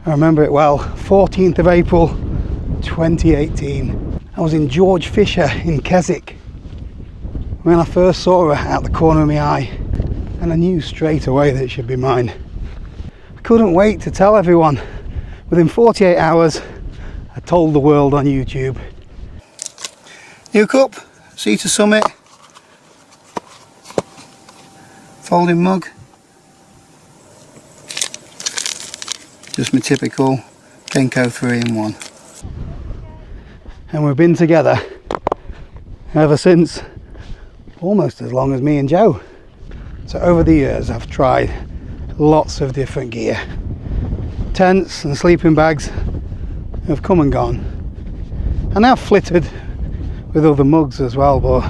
I remember it well, 14th of April 2018. I was in George Fisher in Keswick when I first saw her out the corner of my eye, and I knew straight away that it should be mine. I couldn't wait to tell everyone. Within 48 hours, I told the world on YouTube. New cup, Sea to Summit, folding mug, just my typical Kenko 3-in-1. And we've been together ever since, almost as long as me and Joe. So over the years I've tried lots of different gear. Tents and sleeping bags have come and gone. And I've flitted with other mugs as well, but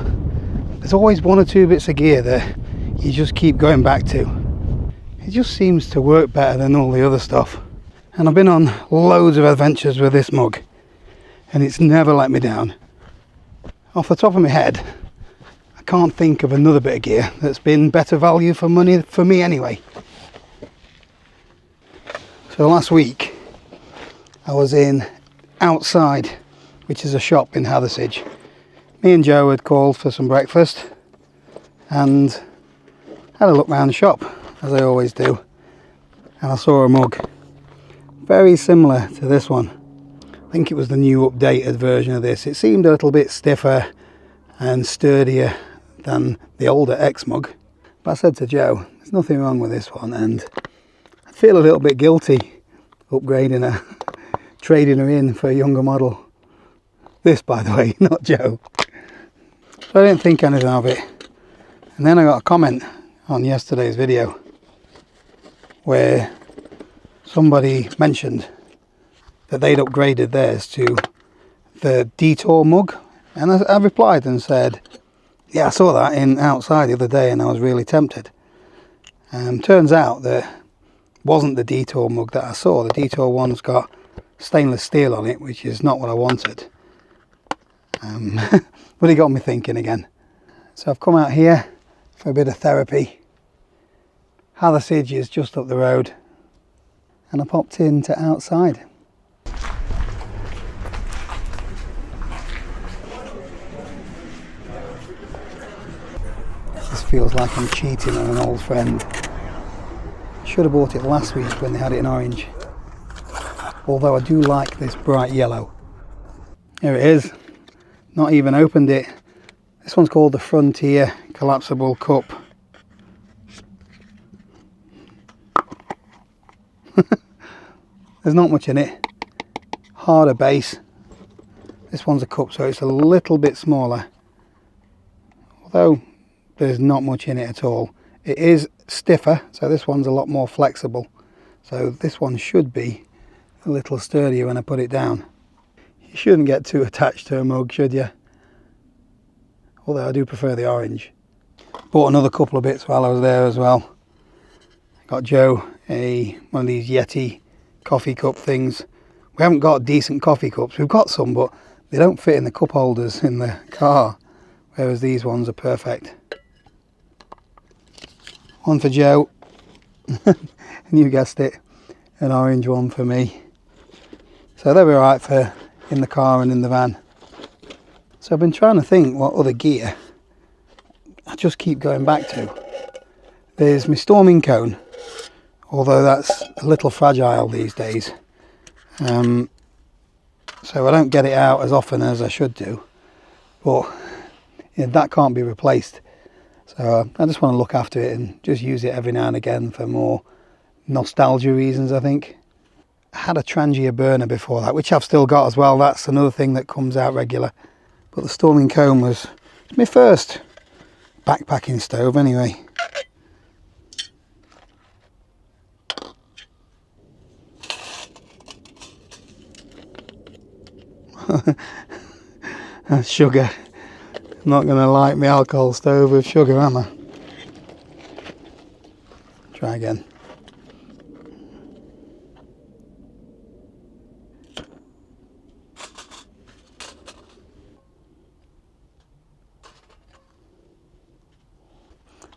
there's always one or two bits of gear that you just keep going back to. It just seems to work better than all the other stuff. And I've been on loads of adventures with this mug, and it's never let me down. Off the top of my head, I can't think of another bit of gear that's been better value for money for me anyway. So last week I was in Outside, which is a shop in Hathersage. Me and Joe had called for some breakfast and had a look round the shop, as I always do, and I saw a mug very similar to this one. I think it was the new updated version of this. It seemed a little bit stiffer and sturdier than the older X mug, but I said to Joe, there's nothing wrong with this one, and I feel a little bit guilty upgrading her, trading her in for a younger model. This, by the way, not Joe. So I didn't think anything of it. And then I got a comment on yesterday's video where somebody mentioned that they'd upgraded theirs to the Detour mug. And I replied and said, yeah, I saw that in Outside the other day and I was really tempted. Turns out that wasn't the Detour mug that I saw. The Detour one's got stainless steel on it, which is not what I wanted. But it got me thinking again. So I've come out here for a bit of therapy. Hathersage is just up the road, and I popped into Outside. This feels like I'm cheating on an old friend. Should have bought it last week when they had it in orange. Although I do like this bright yellow. Here it is. Not even opened it. This one's called the Frontier Collapsible Cup. There's not much in it. Harder base. This one's a cup, so it's a little bit smaller. Although there's not much in it at all. It is stiffer, so this one's a lot more flexible. So this one should be a little sturdier when I put it down. You shouldn't get too attached to a mug, should you? Although I do prefer the orange. Bought another couple of bits while I was there as well. Got Joe one of these Yeti coffee cup things. We haven't got decent coffee cups. We've got some, but they don't fit in the cup holders in the car, whereas these ones are perfect. One for Joe, and you guessed it, an orange one for me. So they'll be alright for in the car and in the van. So I've been trying to think what other gear I just keep going back to. There's my storming cone, although that's a little fragile these days. So I don't get it out as often as I should do. But yeah, that can't be replaced. So I just want to look after it and just use it every now and again for more nostalgia reasons, I think. I had a Trangia burner before that, which I've still got as well. That's another thing that comes out regular. But the storming cone was my first backpacking stove anyway. That's sugar. I'm not going to light my alcohol stove with sugar, am I? Try again.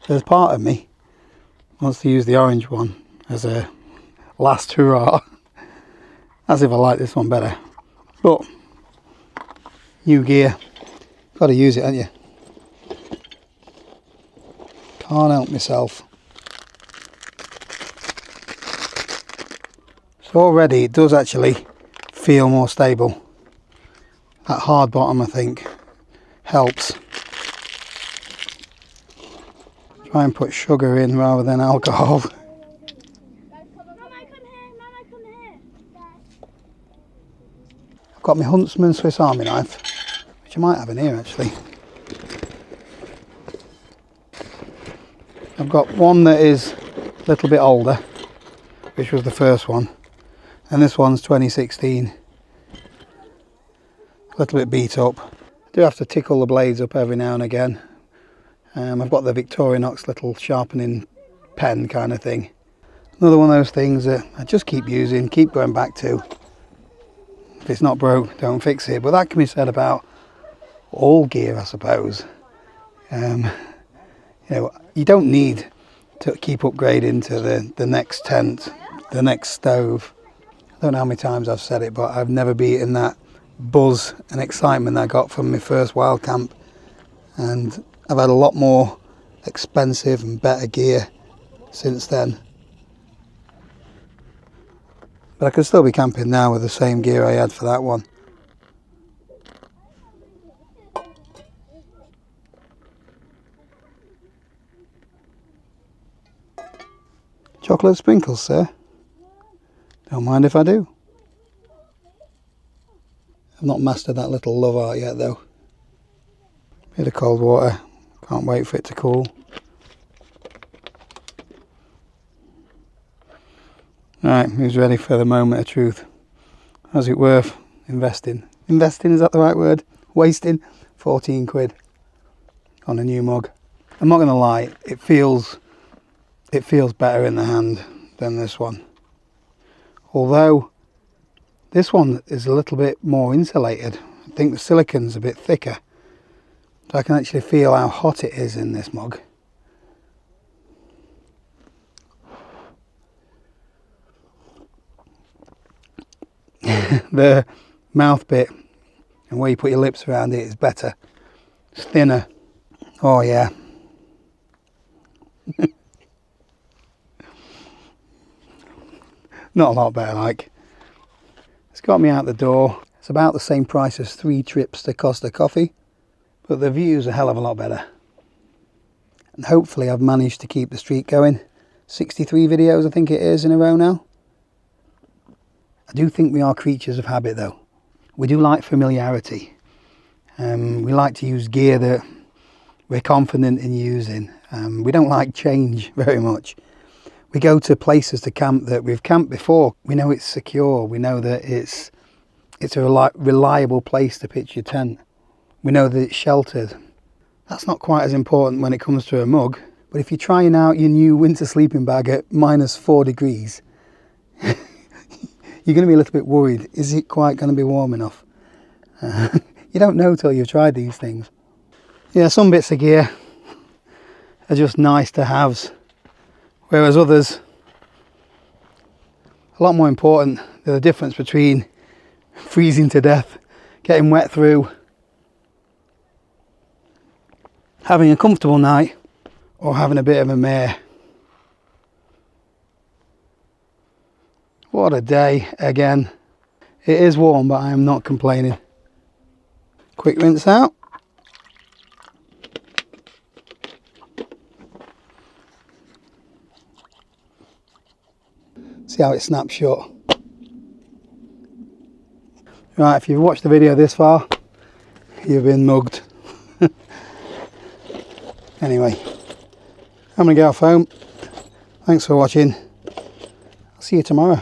There's part of me wants to use the orange one as a last hurrah. As if I like this one better. But new gear, got to use it, haven't you? Can't help myself. So already it does actually feel more stable. That hard bottom, I think, helps. Try and put sugar in rather than alcohol. I've got my Huntsman Swiss Army knife, which I might have in here actually. I've got one that is a little bit older, which was the first one, and this one's 2016. A little bit beat up. I do have to tickle the blades up every now and again. I've got the Victorinox little sharpening pen kind of thing. Another one of those things that I just keep using, keep going back to. If it's not broke, don't fix it. But that can be said about all gear, I suppose. You know, you don't need to keep upgrading to the next tent, the next stove. I don't know how many times I've said it, but I've never beaten that buzz and excitement I got from my first wild camp. And I've had a lot more expensive and better gear since then. But I could still be camping now with the same gear I had for that one. Chocolate sprinkles, sir? Don't mind if I do. I've not mastered that little love art yet though. Bit of cold water. Can't wait for it to cool. Right, who's ready for the moment of truth? Is it worth investing? Investing, is that the right word? Wasting 14 quid on a new mug. I'm not going to lie, it feels better in the hand than this one. Although this one is a little bit more insulated. I think the silicon's a bit thicker. So I can actually feel how hot it is in this mug. The mouth bit and where you put your lips around it is better. It's thinner. Oh yeah. Not a lot better like. It's got me out the door. It's about the same price as 3 trips to Costa Coffee, but the view's a hell of a lot better. And hopefully I've managed to keep the streak going. 63 videos I think it is in a row now. I do think we are creatures of habit though. We do like familiarity. We like to use gear that we're confident in using. We don't like change very much. We go to places to camp that we've camped before. We know it's secure. We know that it's a reliable place to pitch your tent. We know that it's sheltered. That's not quite as important when it comes to a mug. But if you're trying out your new winter sleeping bag at -4 degrees, you're going to be a little bit worried. Is it quite going to be warm enough? You don't know till you've tried these things. Yeah, some bits of gear are just nice to haves, whereas others, a lot more important. There's a difference between freezing to death, getting wet through, having a comfortable night, or having a bit of a mare. What a day again. It is warm, but I am not complaining. Quick rinse out. See how it snaps shut. Right, if you've watched the video this far, you've been mugged. Anyway, I'm going to get off home. Thanks for watching. I'll see you tomorrow.